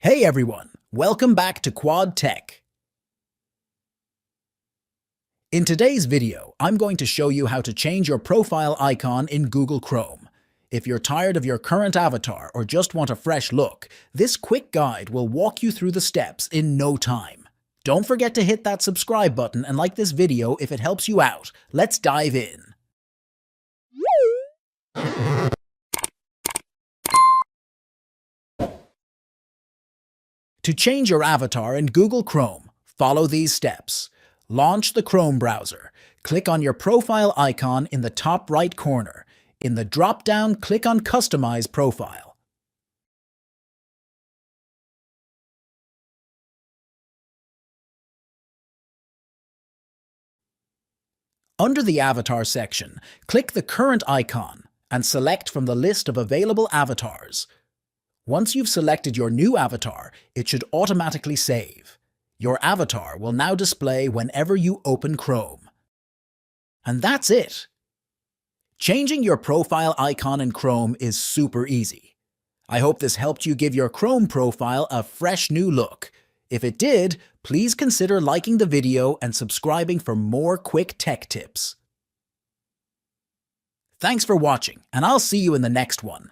Hey everyone, welcome back to Quad Tech. In today's video, I'm going to show you how to change your profile icon in Google Chrome. If you're tired of your current avatar or just want a fresh look, this quick guide will walk you through the steps in no time. Don't forget to hit that subscribe button and like this video if it helps you out. Let's dive in. To change your avatar in Google Chrome, follow these steps. Launch the Chrome browser. Click on your profile icon in the top right corner. In the drop-down, click on Customize Profile. Under the Avatar section, click the current icon and select from the list of available avatars. Once you've selected your new avatar, it should automatically save. Your avatar will now display whenever you open Chrome. And that's it! Changing your profile icon in Chrome is super easy. I hope this helped you give your Chrome profile a fresh new look. If it did, please consider liking the video and subscribing for more quick tech tips. Thanks for watching, and I'll see you in the next one.